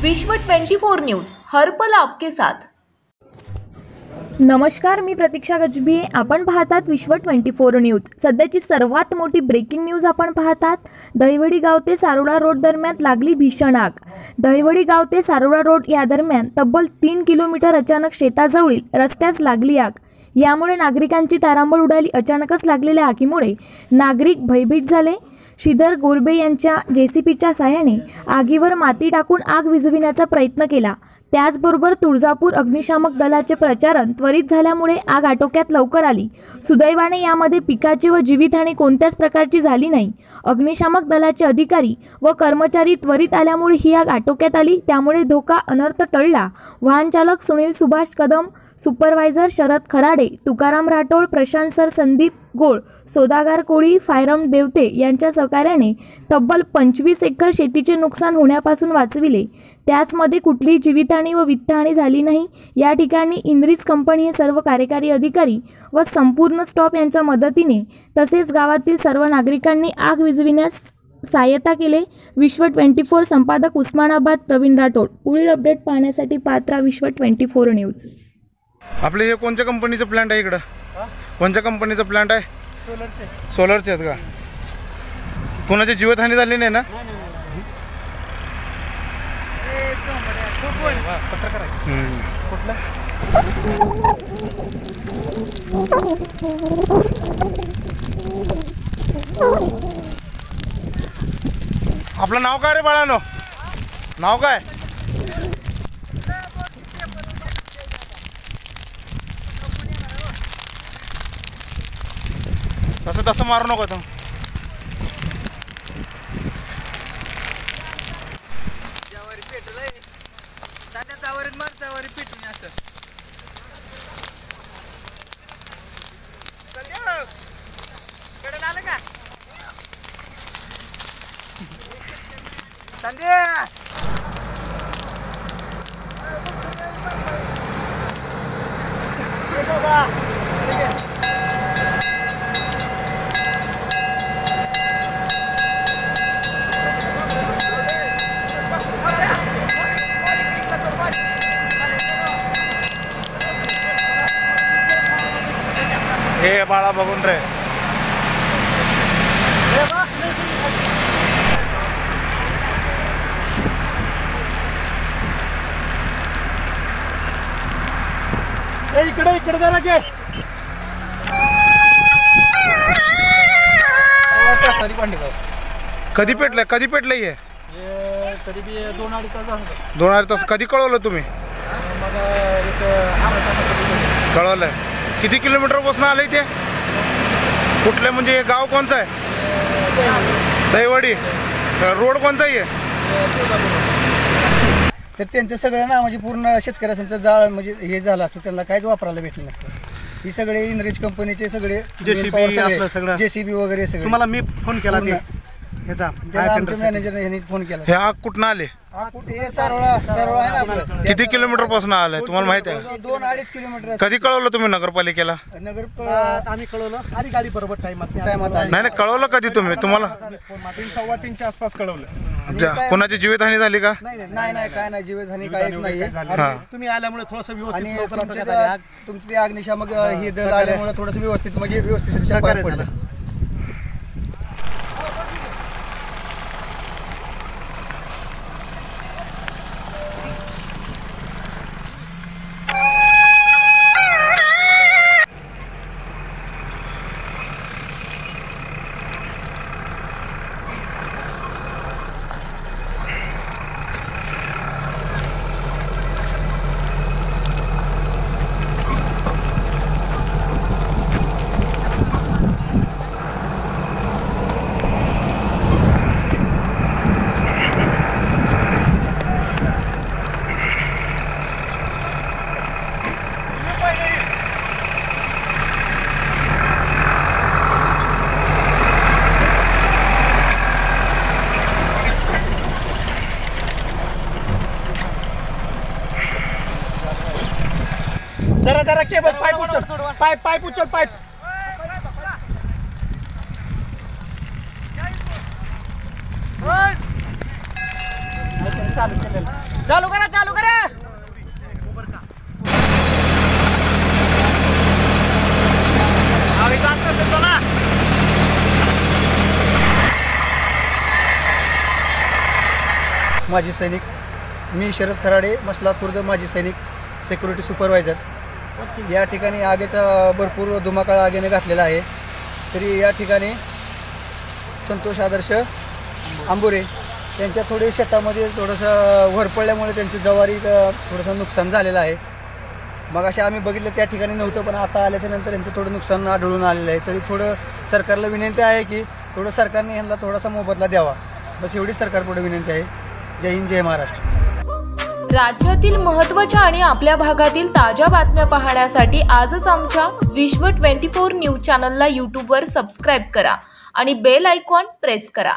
विश्व 24 न्यूज हर पल आपके साथ। नमस्कार, मी प्रतीक्षा गजबी। आपण पाहतात विश्व 24 न्यूज। सध्याची सर्वात मोठी ब्रेकिंग न्यूज आपण पाहतात। दहिवडी गाव ते सारोडा रोड दरम्यान लागली भीषण आग। दहिवडी गाव ते सारोडा रोड या दरम्यान तब्बल 3 किलोमीटर अचानक शेताजवळील रस्त्यास लागली आग। यामुळे नागरिकांची तारांबळ उडाली। अचानकच लागलेल्या आगीमुळे नागरिक भयभीत झाले। श्रीधर गोरबे यांच्या जेसीबीच्या साहाय्याने आगीवर माती टाकून आग विझविण्याचा प्रयत्न केला। त्याचबरोबर तुळजापूर अग्निशामक दलाचे प्रचारण त्वरित झाल्यामुळे आग आटोक्यात लवकर आली। सुदैवाने यामध्ये पिकाची व जीवितहानी कोणत्याच प्रकारची झाली नाही। अग्निशामक दलाचे अधिकारी व कर्मचारी त्वरित आल्यामुळे ही आग आटोक्यात आली। त्यामुळे धोका अनर्थ टळला। वाहन चालक सुनील सुभाष कदम, सुपरवायझर शरद खराडे, तुकाराम राठोड, प्रशांत सर, संदीप गोळ, सौदागर कोळी, फायरम देवते यांच्या सहकार्याने तब्बल 25 एकर शेतीचे नुकसान होण्यापासून वाचविले। त्याचमध्ये कुठलीही जीवितहानी व वित्तहानी झाली नाही। या ठिकाणी इंद्रिज कंपनी हे सर्व कार्यकारी अधिकारी व संपूर्ण स्टाफ यांच्या मदतीने तसेच गावातील सर्व नागरिकांनी आग विझविण्यास सहायता केले। विश्व 24 संपादक उस्मानाबाद प्रवीण राठोड। पुढील अपडेट पाहण्यासाठी पात्रा विश्व 24 न्यूज। आपले हे कोणत्या कंपनीचं प्लांट आहे इकडं? कोणत्या कंपनीचं प्लांट आहे? सोलरचे आहेत का? कोणाची जीवितहानी झाली नाही ना? आपलं नाव काय रे बाळानो? नाव काय? तसं मारू नको तो। ज्यावारी पेट्रोल आहे साध्या त्यावरीत मार, त्यावारी पेट्रोल असतं। कडे आलं का संध्या? हे बाळा बघून रे। इकडे जरा घे। कधी पेटलंय हे? तरी बी 2-2.5 तास झाले। 2-2.5 तास? कधी कळवलं तुम्ही? मग कळवलंय? किती किलोमीटर पासून आलंय ते? कुठलं म्हणजे गाव कोणचं आहे? दहिवडी। रोड कोणचा आहे? तर त्यांचं सगळं ना म्हणजे पूर्ण शेतकऱ्यांचं जाळ म्हणजे हे झालं असतं, त्यांना काहीच वापरायला भेटलं नसतं। ही सगळे इंद्रिज कंपनीचे सगळे जेसीबी वगैरे सगळे। तुम्हाला मी फोन केला ते ह्याचा मॅनेजरने यांनी फोन केला। हे आग कुठं आले? सारोळा आहे ना आपलं। किती किलोमीटर पासून आलंय तुम्हाला माहिती आहे? 2-2.5 किलोमीटर। कधी कळवलं तुम्ही नगरपालिकेला? आम्ही कळवलं आधी गाडी बरोबर टाइमात नाही कळवलं कधी तुम्ही? तुम्हाला 3-3:15च्या आसपास कळवलं। कोणाची जीवितहानी झाली का? नाही काय नाही, जीवितहानी काहीच नाहीये। तुम्ही आल्यामुळे थोडंसं आणि व्यवस्थित तुमचे अग्निशामक हे दल आल्यामुळे थोडंसं व्यवस्थित म्हणजे व्यवस्थित पार पडलं। जरा केबल पाईप उचल, पाईप उचल, पाईप चालू केलेलं. चालू करा चालू करा. आम्ही जात नसेल चला. माजी सैनिक मी शरद खराडे मसला खुर्द माजी सैनिक सिक्युरिटी सुपरवायझर. या ठिकाणी आगीचा भरपूर धुमाकाळ आगीने घातलेला आहे. तरी या ठिकाणी संतोष आदर्श आंबोरे त्यांच्या थोडे शेतामध्ये थोडंसं वर पडल्यामुळे त्यांची ज्वारी थोडंसं नुकसान झालेलं आहे. मग असे आम्ही बघितलं त्या ठिकाणी नव्हतं, पण आता आल्याच्या नंतर यांचं थोडं नुकसान आढळून आलेलं आहे. तरी थोडं सरकारला विनंती आहे की थोडं सरकारने यांना थोडासा मोबदला द्यावा, बस एवढीच सरकारपुढे विनंती आहे. जय हिंद जय महाराष्ट्र. राज्यातील महत्त्वाच्या आणि आपल्या भागातील ताज्या बातम्या पाहण्यासाठी आजच आमच्या विश्व 24 न्यूज चॅनलला यूट्यूबवर सबस्क्राईब करा आणि बेल आयकॉन प्रेस करा.